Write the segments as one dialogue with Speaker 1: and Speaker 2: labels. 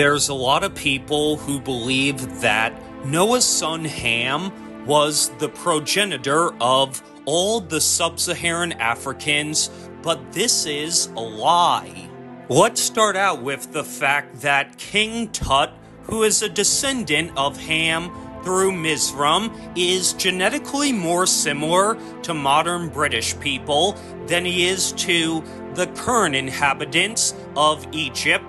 Speaker 1: There's a lot of people who believe that Noah's son Ham was the progenitor of all the sub-Saharan Africans, but this is a lie. Let's start out with the fact that King Tut, who is a descendant of Ham through Mizraim, is genetically more similar to modern British people than he is to the current inhabitants of Egypt.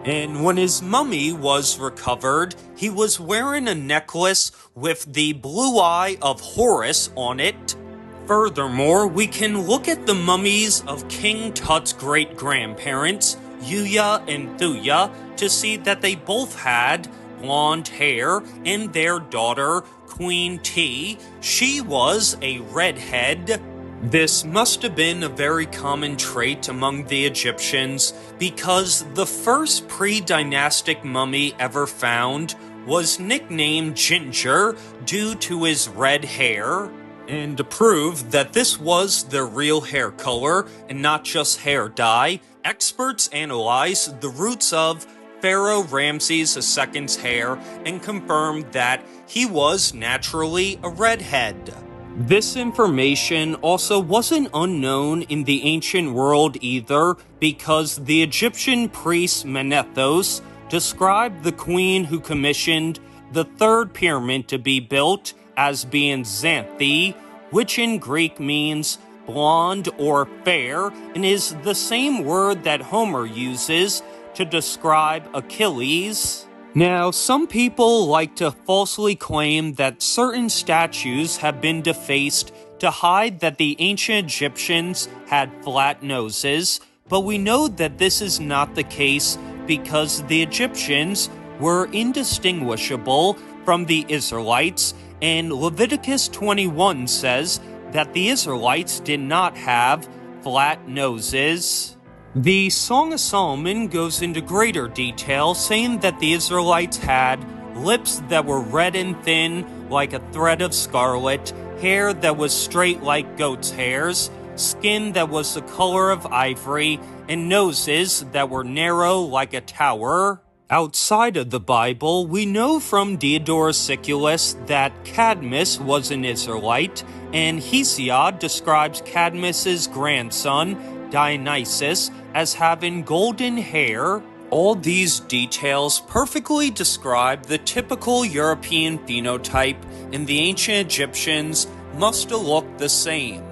Speaker 1: And when his mummy was recovered, he was wearing a necklace with the blue eye of Horus on it. Furthermore, we can look at the mummies of King Tut's great-grandparents, Yuya and Thuya, to see that they both had blonde hair, and their daughter, Queen T, she was a redhead. This must have been a very common trait among the Egyptians because the first pre-dynastic mummy ever found was nicknamed Ginger due to his red hair. And to prove that this was their real hair color and not just hair dye, experts analyzed the roots of Pharaoh Ramses II's hair and confirmed that he was naturally a redhead. This information also wasn't unknown in the ancient world either, because the Egyptian priest Menethos described the queen who commissioned the third pyramid to be built as being Xanthi, which in Greek means blonde or fair, and is the same word that Homer uses to describe Achilles. Now, some people like to falsely claim that certain statues have been defaced to hide that the ancient Egyptians had flat noses, but we know that this is not the case because the Egyptians were indistinguishable from the Israelites, and Leviticus 21 says that the Israelites did not have flat noses. The Song of Solomon goes into greater detail, saying that the Israelites had lips that were red and thin like a thread of scarlet, hair that was straight like goat's hairs, skin that was the color of ivory, and noses that were narrow like a tower. Outside of the Bible, we know from Diodorus Siculus that Cadmus was an Israelite, and Hesiod describes Cadmus's grandson, Dionysus, as having golden hair. All these details perfectly describe the typical European phenotype, and the ancient Egyptians must have looked the same.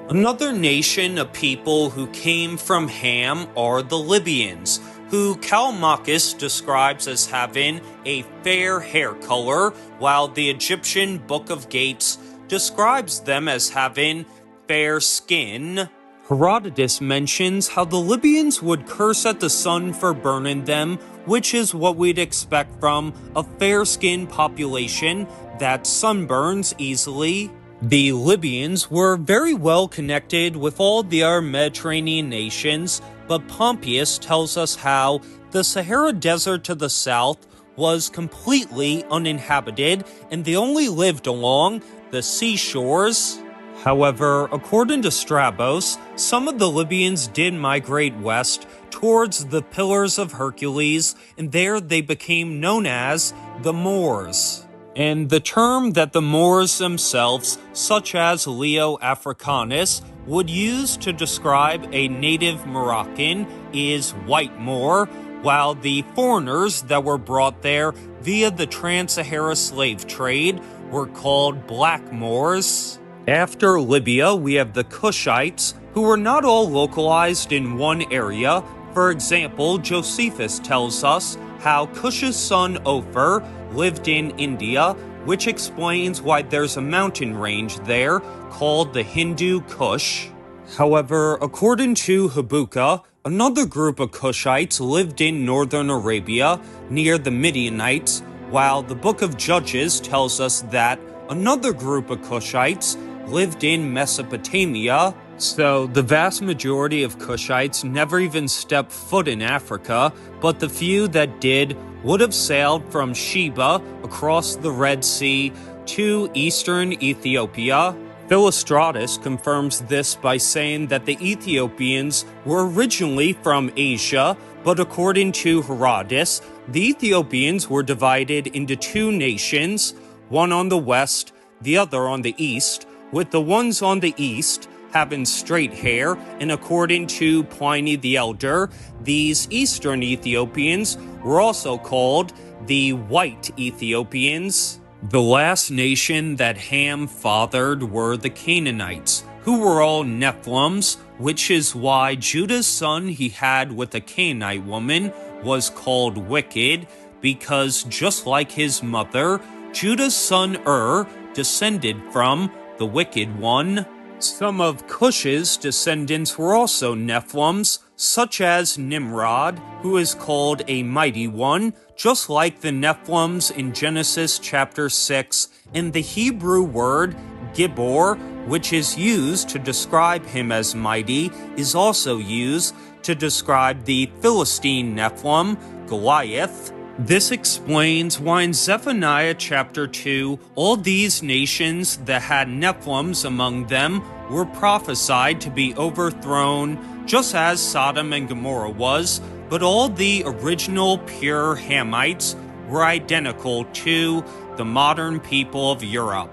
Speaker 1: Another nation of people who came from Ham are the Libyans, who Callimachus describes as having a fair hair color, while the Egyptian Book of Gates describes them as having fair skin. Herodotus mentions how the Libyans would curse at the sun for burning them, which is what we'd expect from a fair-skinned population that sunburns easily. The Libyans were very well connected with all the other Mediterranean nations, but Pompeius tells us how the Sahara Desert to the south was completely uninhabited and they only lived along the seashores. However, according to Strabos, some of the Libyans did migrate west towards the Pillars of Hercules, and there they became known as the Moors. And the term that the Moors themselves, such as Leo Africanus, would use to describe a native Moroccan is white Moor, while the foreigners that were brought there via the Trans-Sahara slave trade were called black Moors. After Libya, we have the Kushites, who were not all localized in one area. For example, Josephus tells us how Cush's son Ophir lived in India, which explains why there's a mountain range there called the Hindu Kush. However, according to Habuka, another group of Kushites lived in northern Arabia near the Midianites, while the Book of Judges tells us that another group of Kushites lived in Mesopotamia. So the vast majority of Kushites never even stepped foot in Africa, but the few that did would have sailed from Sheba across the Red Sea to eastern Ethiopia. Philostratus confirms this by saying that the Ethiopians were originally from Asia, but according to Herodotus, The Ethiopians were divided into two nations, one on the west, the other on the east, with the ones on the east having straight hair, and according to Pliny the Elder, these eastern Ethiopians were also called the White Ethiopians. The last nation that Ham fathered were the Canaanites, who were all Nephilims, which is why Judah's son he had with a Canaanite woman was called wicked, because just like his mother, Judah's son descended from the wicked one. Some of Cush's descendants were also Nephilims, such as Nimrod, who is called a mighty one, just like the Nephilims in Genesis chapter 6, and the Hebrew word Gibor, which is used to describe him as mighty, is also used to describe the Philistine Nephilim, Goliath. This explains why in Zephaniah chapter 2, all these nations that had Nephilims among them were prophesied to be overthrown, just as Sodom and Gomorrah was, but all the original pure Hamites were identical to the modern people of Europe.